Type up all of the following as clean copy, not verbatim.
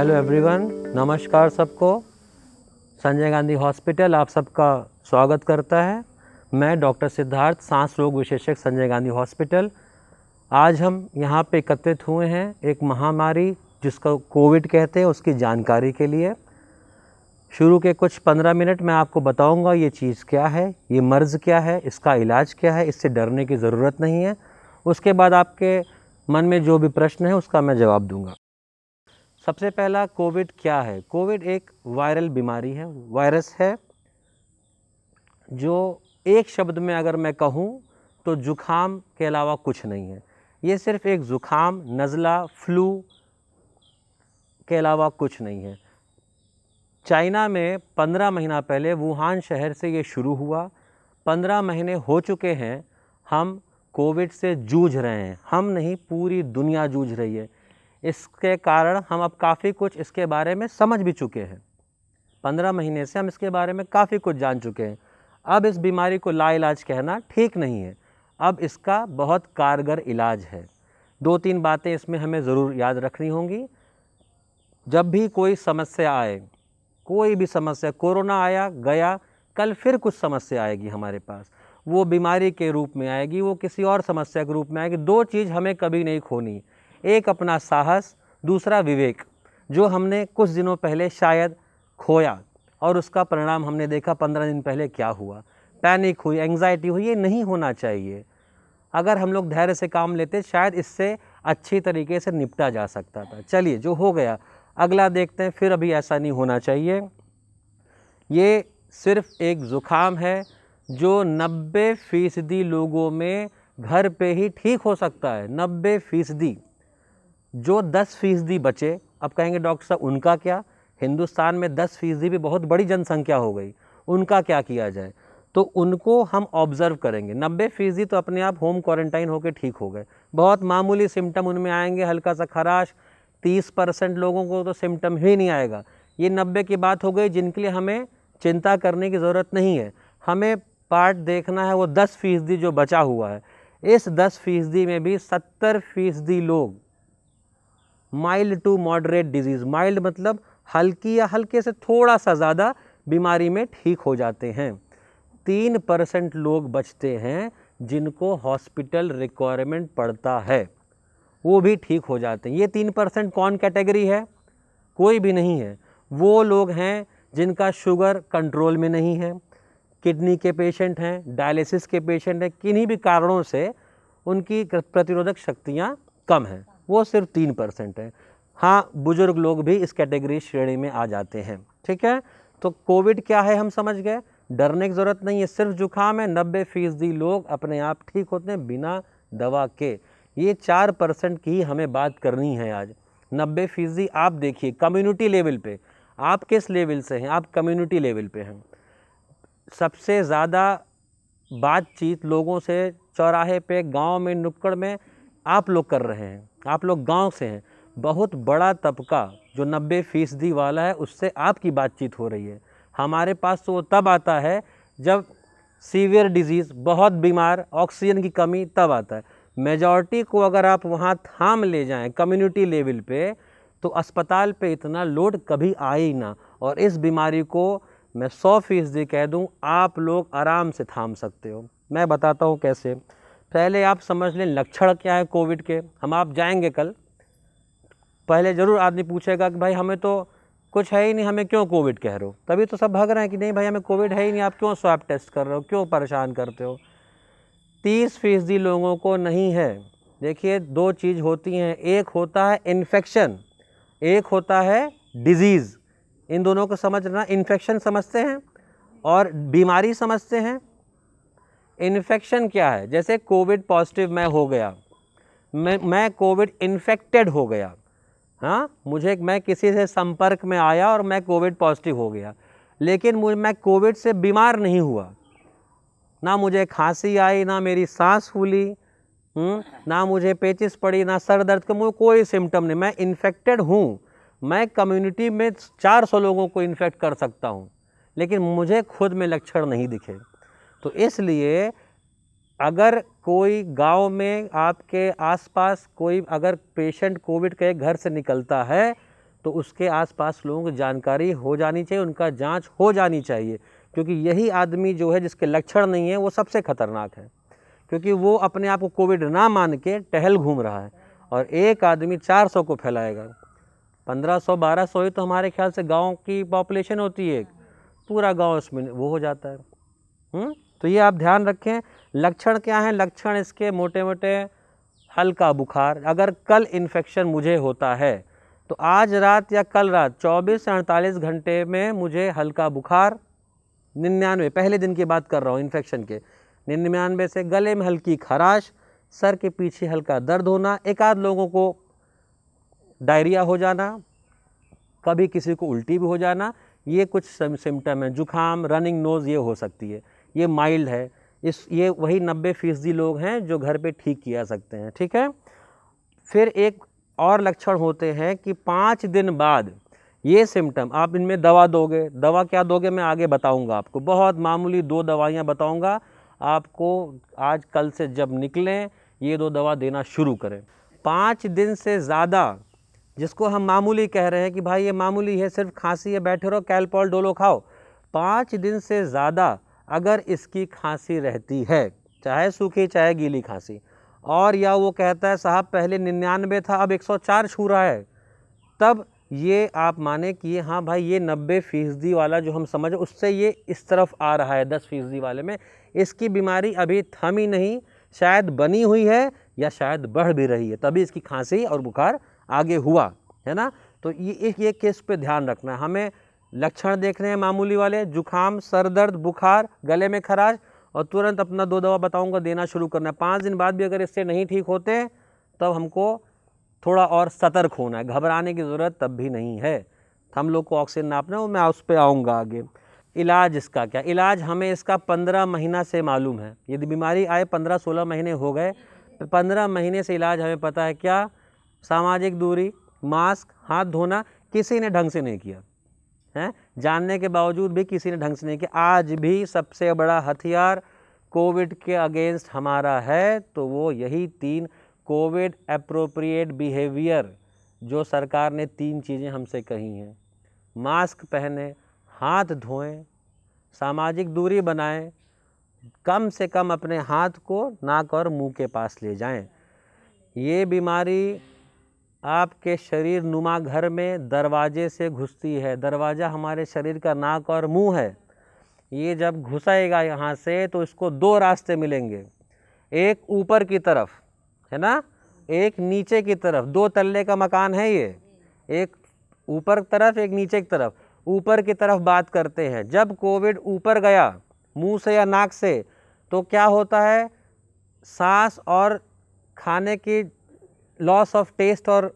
Hello everyone, नमस्कार सबको। Sanjay Gandhi hospital आप सबका स्वागत करता है। मैं डॉक्टर सिद्धार्थ, सांस रोग विशेषज्ञ, संजय गांधी हॉस्पिटल। आज हम यहाँ पे एकत्रित हुए हैं एक महामारी जिसको कोविड कहते हैं उसकी जानकारी के लिए। शुरू के कुछ 15 मिनट मैं आपको बताऊंगा ये चीज़ क्या है, ये मर्ज़ क्या है, इसका इलाज क्या है, इससे डरने की ज़रूरत नहीं है। उसके बाद आपके मन में जो भी प्रश्न है उसका मैं जवाब दूंगा। सबसे पहला, कोविड क्या है? कोविड एक वायरल बीमारी है, वायरस है जो एक शब्द में अगर मैं कहूँ तो जुखाम के अलावा कुछ नहीं है। ये सिर्फ एक जुखाम, नज़ला, फ्लू के अलावा कुछ नहीं है। चाइना में 15 महीना पहले वुहान शहर से ये शुरू हुआ। 15 महीने हो चुके हैं, हम कोविड से जूझ रहे हैं। हम नहीं, पूरी दुनिया जूझ रही है। इसके कारण हम अब काफ़ी कुछ इसके बारे में समझ भी चुके हैं। 15 महीने से हम इसके बारे में काफ़ी कुछ जान चुके हैं। अब इस बीमारी को लाइलाज कहना ठीक नहीं है। अब इसका बहुत कारगर इलाज है। 2-3 बातें इसमें हमें ज़रूर याद रखनी होंगी। जब भी कोई समस्या आए, कोई भी समस्या, कोरोना आया गया, कल फिर कुछ समस्या आएगी हमारे पास, वो बीमारी के रूप में आएगी, वो किसी और समस्या के रूप में आएगी। 2 चीज़ हमें कभी नहीं खोनी, एक अपना साहस, दूसरा विवेक, जो हमने कुछ दिनों पहले शायद खोया और उसका परिणाम हमने देखा 15 दिन पहले क्या हुआ। पैनिक हुई, एंग्जाइटी हुई, ये नहीं होना चाहिए। अगर हम लोग धैर्य से काम लेते शायद इससे अच्छी तरीके से निपटा जा सकता था। चलिए, जो हो गया अगला देखते हैं, फिर अभी ऐसा नहीं होना चाहिए। ये सिर्फ एक ज़ुकाम है जो 90% लोगों में घर पे ही ठीक हो सकता है। 90%। जो 10% बचे, अब कहेंगे डॉक्टर साहब उनका क्या? हिंदुस्तान में 10% भी बहुत बड़ी जनसंख्या हो गई, उनका क्या किया जाए? तो उनको हम ऑब्ज़र्व करेंगे। 90% तो अपने आप होम क्वारंटाइन होकर ठीक हो गए। बहुत मामूली सिम्टम उनमें आएंगे, हल्का सा खराश। 30% लोगों को तो सिम्टम ही नहीं आएगा। ये 90 की बात हो गई जिनके लिए हमें चिंता करने की ज़रूरत नहीं है। हमें पार्ट देखना है वो 10% जो बचा हुआ है। इस 10% में भी 70% लोग mild to moderate disease, mild मतलब हल्की या हल्के से थोड़ा सा ज़्यादा बीमारी में ठीक हो जाते हैं। 3% लोग बचते हैं जिनको हॉस्पिटल रिक्वायरमेंट पड़ता है, वो भी ठीक हो जाते हैं। ये 3% कौन कैटेगरी है? कोई भी नहीं है। वो लोग हैं जिनका शुगर कंट्रोल में नहीं है, किडनी के पेशेंट हैं, डायलिसिस के पेशेंट हैं, किन्हीं भी कारणों से उनकी प्रतिरोधक शक्तियाँ कम हैं, वो सिर्फ 3% है। हाँ, बुजुर्ग लोग भी इस कैटेगरी श्रेणी में आ जाते हैं। ठीक है, तो कोविड क्या है हम समझ गए, डरने की ज़रूरत नहीं है, सिर्फ जुकाम है। 90% लोग अपने आप ठीक होते हैं बिना दवा के। ये 4% की ही हमें बात करनी है आज। 90% आप देखिए कम्युनिटी लेवल पे, आप किस लेवल से हैं? आप कम्युनिटी लेवल पे हैं। सबसे ज़्यादा बातचीत लोगों से चौराहे पे, गांव में, नुक्कड़ में आप लोग कर रहे हैं। आप लोग गांव से हैं। बहुत बड़ा तबका जो 90% वाला है उससे आपकी बातचीत हो रही है। हमारे पास तो वो तब आता है जब सीवियर डिजीज़, बहुत बीमार, ऑक्सीजन की कमी, तब आता है। मेजॉरिटी को अगर आप वहाँ थाम ले जाएं कम्युनिटी लेवल पे, तो अस्पताल पे इतना लोड कभी आए ही ना। और इस बीमारी को मैं 100% कह दूं, आप लोग आराम से थाम सकते हो। मैं बताता हूं कैसे। पहले आप समझ लें लक्षण क्या है कोविड के। हम आप जाएंगे कल, पहले ज़रूर आदमी पूछेगा कि भाई हमें तो कुछ है ही नहीं, हमें क्यों कोविड कह रहे हो? तभी तो सब भाग रहे हैं कि नहीं भाई हमें कोविड है ही नहीं, आप क्यों स्वैब टेस्ट कर रहे हो, क्यों परेशान करते हो? 30% लोगों को नहीं है। देखिए, 2 चीज़ होती हैं, एक होता है इन्फेक्शन, एक होता है डिजीज़। इन दोनों को समझना। इन्फेक्शन समझते हैं और बीमारी समझते हैं। इन्फेक्शन क्या है? जैसे कोविड पॉजिटिव मैं हो गया, मैं कोविड इन्फेक्टेड हो गया। हाँ, मैं किसी से संपर्क में आया और मैं कोविड पॉजिटिव हो गया, लेकिन मैं कोविड से बीमार नहीं हुआ। ना मुझे खांसी आई, ना मेरी सांस फूली, ना मुझे पेचिस पड़ी, ना सर दर्द का, मुझे कोई सिम्टम नहीं। मैं इन्फेक्टेड हूँ। मैं कम्युनिटी में 400 लोगों को इन्फेक्ट कर सकता हूँ, लेकिन मुझे खुद में लक्षण नहीं दिखे। तो इसलिए अगर कोई गांव में आपके आसपास कोई अगर पेशेंट कोविड के घर से निकलता है, तो उसके आसपास लोगों को जानकारी हो जानी चाहिए, उनका जांच हो जानी चाहिए, क्योंकि यही आदमी जो है जिसके लक्षण नहीं है वो सबसे खतरनाक है, क्योंकि वो अपने आप को कोविड ना मान के टहल घूम रहा है और एक आदमी 400 को फैलाएगा। 1500 1200 ही तो हमारे ख्याल से गांव की पॉपुलेशन होती है, पूरा गांव इसमें वो हो जाता है। तो ये आप ध्यान रखें। लक्षण क्या हैं? लक्षण इसके मोटे मोटे हल्का बुखार। अगर कल इन्फेक्शन मुझे होता है तो आज रात या कल रात 24 से 48 घंटे में मुझे हल्का बुखार, 99 पहले दिन की बात कर रहा हूँ इन्फेक्शन के, 99 से गले में हल्की खराश, सर के पीछे हल्का दर्द होना, एक आध लोगों को डायरिया हो जाना, कभी किसी को उल्टी भी हो जाना, ये कुछ सिम्टम है। जुखाम, रनिंग नोज़ ये हो सकती है, ये माइल्ड है। ये वही 90% लोग हैं जो घर पे ठीक किया सकते हैं, ठीक है। फिर एक और लक्षण होते हैं कि 5 दिन बाद ये सिम्टम, आप इनमें दवा दोगे, दवा क्या दोगे मैं आगे बताऊंगा आपको, बहुत मामूली 2 दवाइयाँ बताऊंगा आपको। आज कल से जब निकलें ये 2 दवा देना शुरू करें। 5 दिन से ज़्यादा, जिसको हम मामूली कह रहे हैं कि भाई ये मामूली है, सिर्फ खांसी है, बैठे रहो, कैलपॉल डोलो खाओ, 5 दिन से ज़्यादा अगर इसकी खांसी रहती है, चाहे सूखी चाहे गीली खांसी, और या वो कहता है साहब पहले 99 था अब 104 छू रहा है, तब ये आप माने कि ये हाँ भाई ये 90% वाला जो हम समझ उससे ये इस तरफ आ रहा है, 10% वाले में इसकी बीमारी अभी थमी नहीं, शायद बनी हुई है या शायद बढ़ भी रही है, तभी इसकी खांसी और बुखार आगे हुआ है ना। तो ये केस पे ध्यान रखना है हमें। लक्षण देखने हैं मामूली वाले, जुखाम, सर दर्द, बुखार, गले में खराश, और तुरंत अपना 2 दवा बताऊंगा देना शुरू करना है। 5 दिन बाद भी अगर इससे नहीं ठीक होते तब हमको थोड़ा और सतर्क होना है, घबराने की ज़रूरत तब भी नहीं है। हम लोग को ऑक्सीजन नापना है, मैं उस पर आऊँगा आगे। इलाज इसका क्या? इलाज हमें इसका 15 महीना से मालूम है। यदि बीमारी आए 15-16 महीने हो गए तो 15 महीने से इलाज हमें पता है। क्या? सामाजिक दूरी, मास्क, हाथ धोना, किसी ने ढंग से नहीं किया है, जानने के बावजूद भी किसी ने ढंग से नहीं किया। आज भी सबसे बड़ा हथियार कोविड के अगेंस्ट हमारा है तो वो यही 3 कोविड एप्रोप्रिएट बिहेवियर, जो सरकार ने 3 चीज़ें हमसे कही हैं, मास्क पहने, हाथ धोएं, सामाजिक दूरी बनाएं, कम से कम अपने हाथ को नाक और मुंह के पास ले जाएं। ये बीमारी आपके शरीर नुमा घर में दरवाजे से घुसती है। दरवाज़ा हमारे शरीर का नाक और मुंह है। ये जब घुसाएगा यहाँ से तो इसको 2 रास्ते मिलेंगे, एक ऊपर की तरफ है ना, एक नीचे की तरफ। 2 तल्ले का मकान है ये, एक ऊपर तरफ एक नीचे की तरफ। ऊपर की तरफ बात करते हैं। जब कोविड ऊपर गया मुंह से या नाक से तो क्या होता है, सांस और खाने की लॉस ऑफ टेस्ट और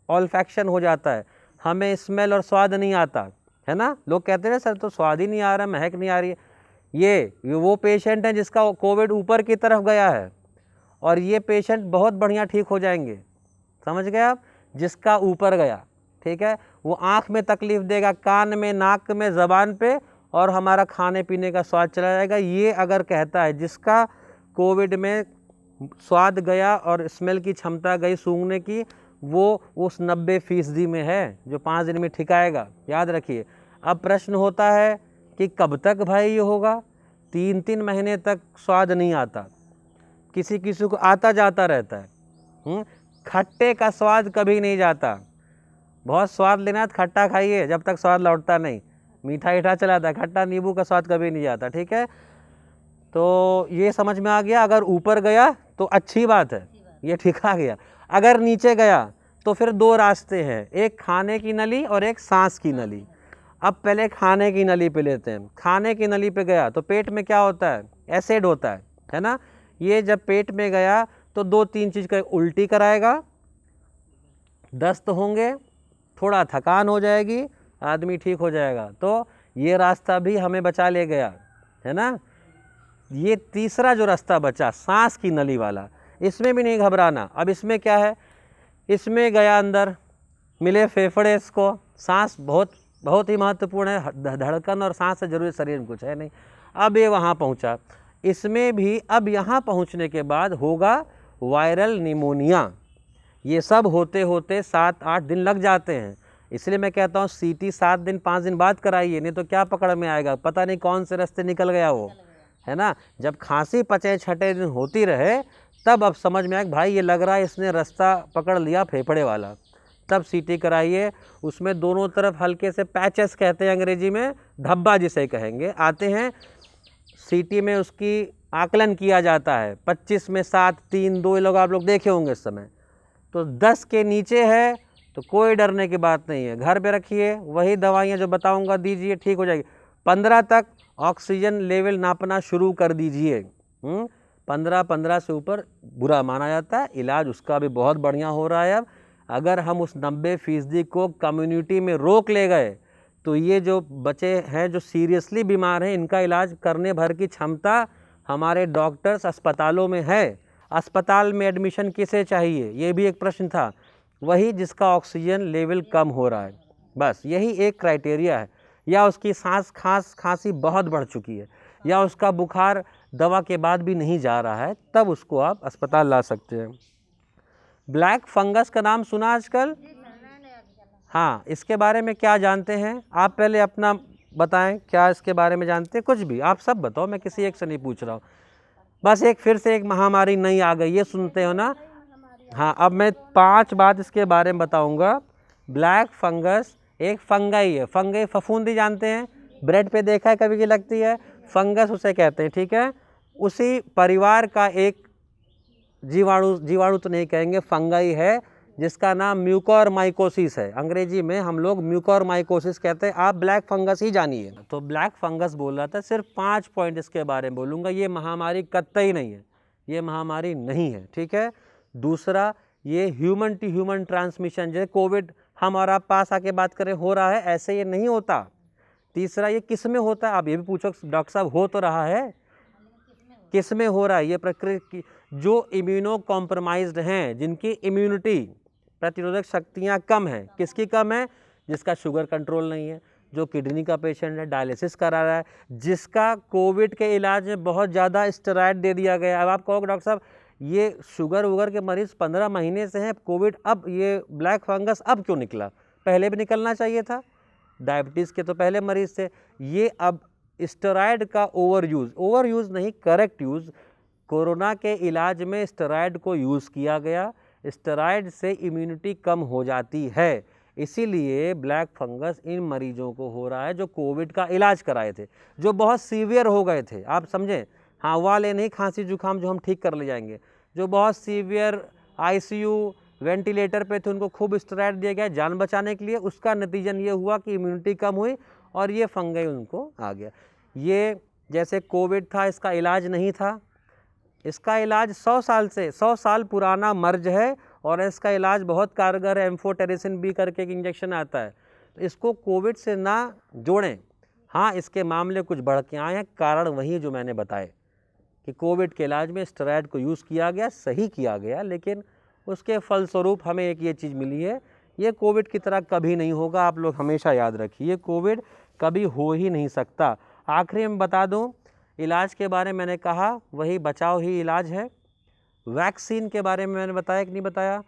ऑल्फैक्शन हो जाता है, हमें स्मेल और स्वाद नहीं आता है ना। लोग कहते हैं सर तो स्वाद ही नहीं आ रहा, महक नहीं आ रही है। ये वो पेशेंट है जिसका कोविड ऊपर की तरफ गया है, और ये पेशेंट बहुत बढ़िया ठीक हो जाएंगे, समझ गए आप। जिसका ऊपर गया, ठीक है, वो आँख में तकलीफ देगा, कान में, नाक में, ज़बान पे, और हमारा खाने पीने का स्वाद चला जाएगा। ये अगर कहता है जिसका कोविड में स्वाद गया और स्मेल की क्षमता गई सूंघने की, वो उस 90% में है जो 5 दिन में ठिकाएगा, याद रखिए। अब प्रश्न होता है कि कब तक भाई ये होगा? 3-3 महीने तक स्वाद नहीं आता, किसी किसी को आता जाता रहता है। खट्टे का स्वाद कभी नहीं जाता। बहुत स्वाद लेना है तो खट्टा खाइए, जब तक स्वाद लौटता नहीं। मीठा मीठा चलाता है, खट्टा नींबू का स्वाद कभी नहीं जाता, ठीक है। तो ये समझ में आ गया। अगर ऊपर गया तो अच्छी बात है, ये ठीक आ गया। अगर नीचे गया तो फिर 2 रास्ते हैं, एक खाने की नली और एक सांस की नली। अब पहले खाने की नली पे लेते हैं। खाने की नली पे गया तो पेट में क्या होता है, एसिड होता है ना। ये जब पेट में गया तो 2-3 चीज़ का, उल्टी कराएगा, दस्त होंगे, थोड़ा थकान हो जाएगी, आदमी ठीक हो जाएगा। तो ये रास्ता भी हमें बचा ले गया है ना। ये तीसरा जो रास्ता बचा सांस की नली वाला, इसमें भी नहीं घबराना। अब इसमें क्या है, इसमें गया अंदर, मिले फेफड़े इसको, सांस बहुत ही महत्वपूर्ण है, धड़कन और सांस से जरूरी शरीर में कुछ है नहीं। अब ये वहाँ पहुँचा, इसमें भी अब यहाँ पहुँचने के बाद होगा वायरल निमोनिया। ये सब होते होते 7-8 दिन लग जाते हैं। इसलिए मैं कहता हूँ सीटी 7 दिन 5 दिन बाद कराइए, नहीं तो क्या पकड़ में आएगा, पता नहीं कौन से रास्ते निकल गया वो, है ना। जब खांसी 5-6 दिन होती रहे तब अब समझ में आए भाई ये लग रहा है इसने रास्ता पकड़ लिया फेफड़े वाला, तब सीटी कराइए। उसमें दोनों तरफ हल्के से पैचेस कहते हैं अंग्रेजी में, धब्बा जिसे कहेंगे, आते हैं। सीटी में उसकी आकलन किया जाता है 25 में 7 3 2 लोग आप लोग देखे होंगे इस समय। तो 10 के नीचे है तो कोई डरने की बात नहीं है, घर पे रखिए, वही दवाइयाँ जो बताऊंगा दीजिए, ठीक हो जाएगी। 15 तक ऑक्सीजन लेवल नापना शुरू कर दीजिए। 15 से ऊपर बुरा माना जाता है, इलाज उसका भी बहुत बढ़िया हो रहा है। अब अगर हम उस 90% को कम्युनिटी में रोक ले गए तो ये जो बचे हैं जो सीरियसली बीमार हैं, इनका इलाज करने भर की क्षमता हमारे डॉक्टर्स अस्पतालों में है। अस्पताल में एडमिशन किसे चाहिए, ये भी एक प्रश्न था। वही जिसका ऑक्सीजन लेवल कम हो रहा है, बस यही एक क्राइटेरिया है। या उसकी खांसी बहुत बढ़ चुकी है, या उसका बुखार दवा के बाद भी नहीं जा रहा है, तब उसको आप अस्पताल ला सकते हैं। ब्लैक फंगस का नाम सुना आजकल? हाँ, इसके बारे में क्या जानते हैं आप? पहले अपना बताएं, क्या इसके बारे में जानते हैं? कुछ भी आप सब बताओ, मैं किसी एक से नहीं पूछ रहा हूँ। बस एक फिर से एक महामारी नई आ गई, ये सुनते हो ना। हाँ, अब मैं 5 बात इसके बारे में बताऊंगा। ब्लैक फंगस एक फंगाई है, फंगाई फफूंदी जानते हैं, ब्रेड पे देखा है कभी की लगती है, फंगस उसे कहते हैं, ठीक है। उसी परिवार का एक जीवाणु तो नहीं कहेंगे, फंगाई है, जिसका नाम म्यूकोरमाइकोसिस है। अंग्रेजी में हम लोग म्यूकोरमाइकोसिस कहते हैं, आप ब्लैक फंगस ही जानिए। तो ब्लैक फंगस बोल रहा था, सिर्फ 5 पॉइंट इसके बारे में बोलूँगा। ये महामारी कतई नहीं है, ये महामारी नहीं है, ठीक है। दूसरा, ये ह्यूमन टू ह्यूमन ट्रांसमिशन, जैसे कोविड हम और आप पास आके बात करें हो रहा है, ऐसे ये नहीं होता। तीसरा, ये किस में होता है, आप ये भी पूछो डॉक्टर साहब, हो तो रहा है, किस में हो रहा है? ये प्रक्रिया जो इम्यूनो कॉम्प्रोमाइज्ड हैं, जिनकी इम्यूनिटी प्रतिरोधक शक्तियाँ कम हैं। किसकी कम है? जिसका शुगर कंट्रोल नहीं है, जो किडनी का पेशेंट है, डायलिसिस करा रहा है, जिसका कोविड के इलाज में बहुत ज़्यादा स्टेरॉइड दे दिया गया। अब आप कहोगे डॉक्टर साहब ये शुगर वुगर के मरीज़ 15 महीने से हैं, कोविड अब ये ब्लैक फंगस अब क्यों निकला? पहले भी निकलना चाहिए था, डायबिटीज़ के तो पहले मरीज़ थे। ये अब स्टेरॉइड का ओवर यूज़ नहीं, करेक्ट यूज़। कोरोना के इलाज में स्टेरॉइड को यूज़ किया गया, स्टेरॉइड से इम्यूनिटी कम हो जाती है, इसीलिए ब्लैक फंगस इन मरीजों को हो रहा है जो कोविड का इलाज कराए थे, जो बहुत सीवियर हो गए थे, आप समझें। हाँ, वाले नहीं खांसी जुकाम जो हम ठीक कर ले जाएंगे, जो बहुत सीवियर आईसीयू वेंटिलेटर पे थे, उनको खूब स्टेरॉइड दिया गया जान बचाने के लिए। उसका नतीजन ये हुआ कि इम्यूनिटी कम हुई और ये फंगई उनको आ गया। ये जैसे कोविड था, इसका इलाज नहीं था, इसका इलाज 100 साल पुराना मर्ज है और इसका इलाज बहुत कारगर है। एम्फोटेरिसिन बी करके एक इंजेक्शन आता है, तो इसको कोविड से ना जोड़ें। हाँ, इसके मामले कुछ बढ़ के आए हैं, कारण वही जो मैंने बताए कि कोविड के इलाज में स्टेरॉइड को यूज़ किया गया, सही किया गया, लेकिन उसके फलस्वरूप हमें एक ये चीज़ मिली है, ये कोविड की तरह कभी नहीं होगा। आप लोग हमेशा याद रखिए, कोविड कभी हो ही नहीं सकता। आखिरी में बता दूं, इलाज के बारे में मैंने कहा, वही बचाव ही इलाज है। वैक्सीन के बारे में मैंने बताया कि नहीं बताया?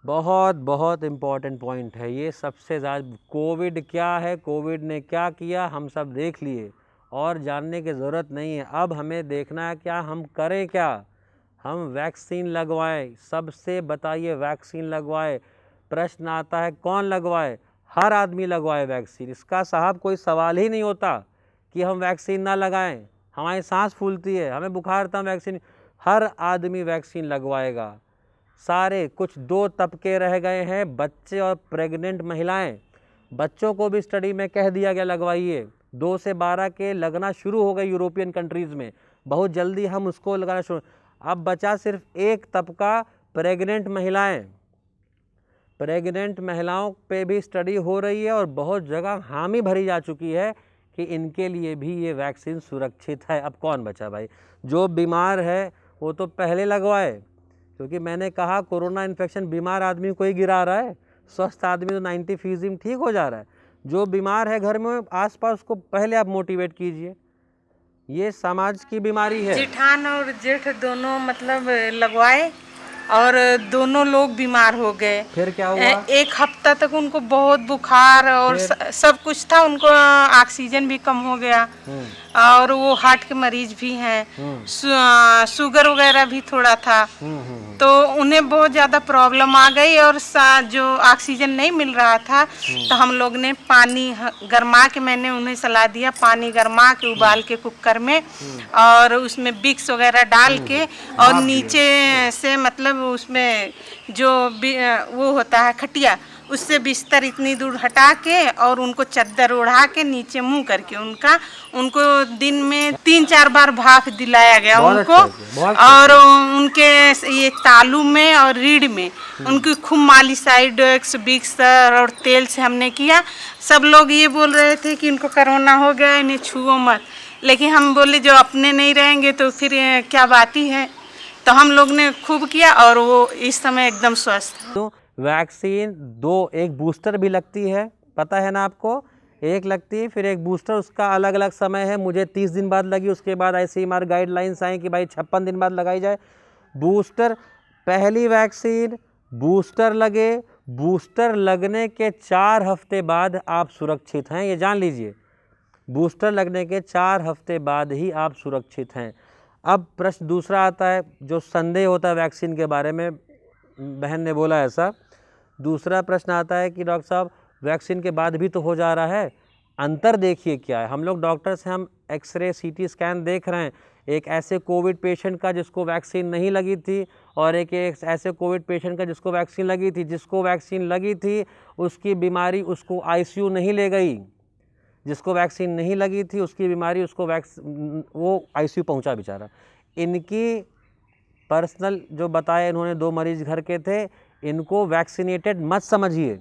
बहुत बहुत इम्पॉर्टेंट पॉइंट है ये, सबसे ज़्यादा। कोविड क्या है, कोविड ने क्या किया, हम सब देख लिए और जानने की ज़रूरत नहीं है। अब हमें देखना है क्या हम करें, क्या हम वैक्सीन लगवाएं। सबसे बताइए, वैक्सीन लगवाए। प्रश्न आता है कौन लगवाए? हर आदमी लगवाए वैक्सीन। इसका साहब कोई सवाल ही नहीं होता कि हम वैक्सीन ना लगाएं, हमारी सांस फूलती है, हमें बुखार था, वैक्सीन। हर आदमी वैक्सीन लगवाएगा, सारे। कुछ 2 तबके रह गए हैं, बच्चे और प्रेग्नेंट महिलाएं। बच्चों को भी स्टडी में कह दिया गया लगवाइए। 2 से 12 के लगना शुरू हो गए यूरोपियन कंट्रीज़ में, बहुत जल्दी हम उसको लगाना शुरू। अब बचा सिर्फ एक तबका, प्रेग्नेंट महिलाएं। प्रेग्नेंट महिलाओं पे भी स्टडी हो रही है और बहुत जगह हामी भरी जा चुकी है कि इनके लिए भी ये वैक्सीन सुरक्षित है। अब कौन बचा भाई? जो बीमार है वो तो पहले लगवाए, क्योंकि मैंने कहा कोरोना इन्फेक्शन बीमार आदमी को ही गिरा रहा है, स्वस्थ आदमी तो 90% में ठीक हो जा रहा है। जो बीमार है घर में आसपास, उसको पहले आप मोटिवेट कीजिए। ये समाज की बीमारी है। जेठान और जेठ दोनों मतलब लगवाए, और दोनों लोग बीमार हो गए। फिर क्या हुआ? एक हफ्ता तक उनको बहुत बुखार और सब कुछ था, उनको ऑक्सीजन भी कम हो गया और वो हार्ट के मरीज भी हैं, शुगर वगैरह भी थोड़ा था, तो उन्हें बहुत ज़्यादा प्रॉब्लम आ गई और जो ऑक्सीजन नहीं मिल रहा था तो हम लोग ने पानी गरमा के, मैंने उन्हें सलाह दिया पानी गरमा के उबाल के कुकर में और उसमें विक्स वगैरह डाल के और नीचे से मतलब उसमें जो वो होता है खटिया, उससे बिस्तर इतनी दूर हटा के और उनको चद्दर ओढ़ा के नीचे मुंह करके उनको दिन में 3-4 बार भाप दिलाया गया उनको। और उनके ये तालू में और रीढ़ में उनकी खूब मालिश, आइडोक्स, विक्स और तेल से हमने किया। सब लोग ये बोल रहे थे कि इनको कोरोना हो गया, इन्हें छुओ मत, लेकिन हम बोले जो अपने नहीं रहेंगे तो फिर क्या बात ही है। तो हम लोग ने खूब किया और वो इस समय एकदम स्वस्थ है। तो वैक्सीन एक बूस्टर भी लगती है, पता है ना आपको? एक लगती है फिर एक बूस्टर, उसका अलग अलग समय है। मुझे 30 दिन बाद लगी, उसके बाद ICMR गाइडलाइंस आई कि भाई 56 दिन बाद लगाई जाए बूस्टर। पहली वैक्सीन बूस्टर लगे, बूस्टर लगने के 4 हफ्ते बाद आप सुरक्षित हैं, ये जान लीजिए। बूस्टर लगने के 4 हफ्ते बाद ही आप सुरक्षित हैं। अब प्रश्न दूसरा आता है, जो संदेह होता है वैक्सीन के बारे में, बहन ने बोला ऐसा। दूसरा प्रश्न आता है कि डॉक्टर साहब वैक्सीन के बाद भी तो हो जा रहा है, अंतर देखिए क्या है। हम लोग डॉक्टर्स हैं, हम एक्सरे CT स्कैन देख रहे हैं, एक ऐसे कोविड पेशेंट का जिसको वैक्सीन नहीं लगी थी और एक ऐसे कोविड पेशेंट का जिसको वैक्सीन लगी थी। जिसको वैक्सीन लगी थी उसकी बीमारी उसको ICU नहीं ले गई, जिसको वैक्सीन नहीं लगी थी उसकी बीमारी उसको वो ICU पहुंचा बेचारा। इनकी पर्सनल जो बताया इन्होंने, 2 मरीज घर के थे, इनको वैक्सीनेटेड मत समझिए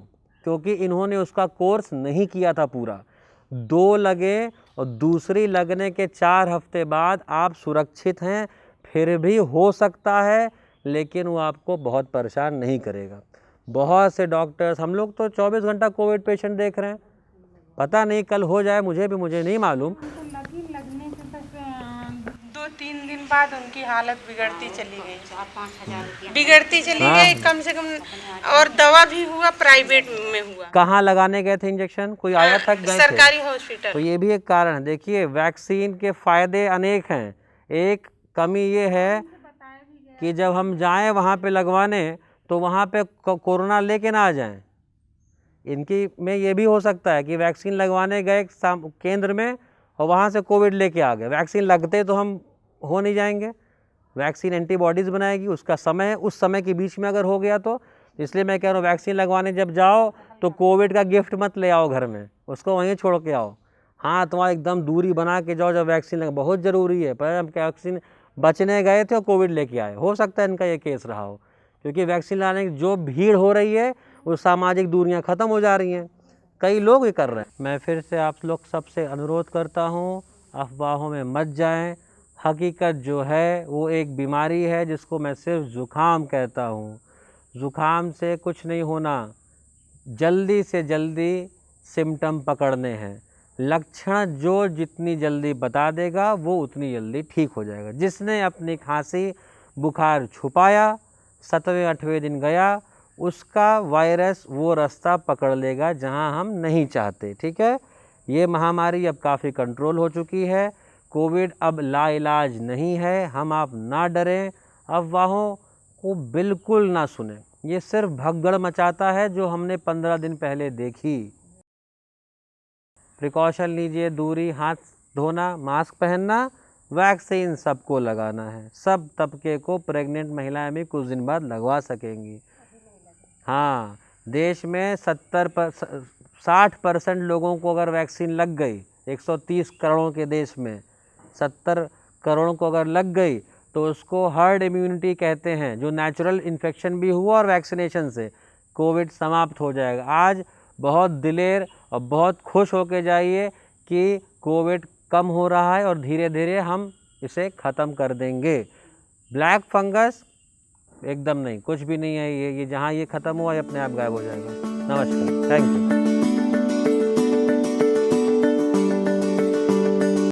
क्योंकि इन्होंने उसका कोर्स नहीं किया था पूरा। 2 लगे और दूसरी लगने के 4 हफ्ते बाद आप सुरक्षित हैं। फिर भी हो सकता है, लेकिन वो आपको बहुत परेशान नहीं करेगा। बहुत से डॉक्टर्स, हम लोग तो 24 घंटा कोविड पेशेंट देख रहे हैं, पता नहीं कल हो जाए, मुझे नहीं मालूम। लगने से बस 2-3 दिन बाद उनकी हालत बिगड़ती चली गई, 4-5 हज़ार बिगड़ती चली गई कम से कम। और दवा भी हुआ, प्राइवेट में हुआ। कहाँ लगाने गए थे इंजेक्शन? कोई आया था? सरकारी हॉस्पिटल। तो ये भी एक कारण है। देखिए वैक्सीन के फायदे अनेक हैं। एक कमी ये है कि जब हम जाएं वहाँ पे लगवाने तो वहाँ पे कोरोना लेके ना आ जाएं। इनकी में ये भी हो सकता है कि वैक्सीन लगवाने गए केंद्र में और वहाँ से कोविड लेके आ गए। वैक्सीन लगते तो हम हो नहीं जाएंगे, वैक्सीन एंटीबॉडीज़ बनाएगी, उसका समय है, उस समय के बीच में अगर हो गया तो। इसलिए मैं कह रहा हूँ वैक्सीन लगवाने जब जाओ तो कोविड का गिफ्ट मत ले आओ घर में, उसको वहीं छोड़ के आओ। हाँ, तुम्हारा एकदम दूरी बना के जाओ जब वैक्सीन लगा, बहुत ज़रूरी है। पर हम वैक्सीन बचने गए थे और कोविड लेके आए, हो सकता है इनका ये केस रहा हो, क्योंकि वैक्सीन लाने की जो भीड़ हो रही है वो सामाजिक दूरियां ख़त्म हो जा रही हैं, कई लोग ये कर रहे हैं। मैं फिर से आप लोग सबसे अनुरोध करता हूँ, अफवाहों में मत जाएं। हकीकत जो है वो एक बीमारी है जिसको मैं सिर्फ ज़ुकाम कहता हूँ। ज़ुकाम से कुछ नहीं होना, जल्दी से जल्दी सिम्टम पकड़ने हैं। लक्षण जो जितनी जल्दी बता देगा वो उतनी जल्दी ठीक हो जाएगा। जिसने अपनी खांसी बुखार छुपाया, 7वें 8वें दिन गया, उसका वायरस वो रास्ता पकड़ लेगा जहां हम नहीं चाहते। ठीक है, ये महामारी अब काफ़ी कंट्रोल हो चुकी है। कोविड अब लाइलाज नहीं है। हम आप ना डरें, अफवाहों को बिल्कुल ना सुने, ये सिर्फ भगदड़ मचाता है जो हमने 15 दिन पहले देखी। प्रिकॉशन लीजिए, दूरी, हाथ धोना, मास्क पहनना, वैक्सीन सबको लगाना है। सब तबके को, प्रेग्नेंट महिलाएं भी कुछ दिन बाद लगवा सकेंगी। हाँ, देश में 60% लोगों को अगर वैक्सीन लग गई, 130 करोड़ के देश में 70 करोड़ को अगर लग गई तो उसको हर्ड इम्यूनिटी कहते हैं, जो नेचुरल इन्फेक्शन भी हुआ और वैक्सीनेशन से कोविड समाप्त हो जाएगा। आज बहुत दिलेर और बहुत खुश होके जाइए कि कोविड कम हो रहा है और धीरे धीरे हम इसे ख़त्म कर देंगे। ब्लैक फंगस एकदम नहीं, कुछ भी नहीं है। ये जहाँ ये ख़त्म हुआ ये अपने आप गायब हो जाएगा। नमस्कार, थैंक यू।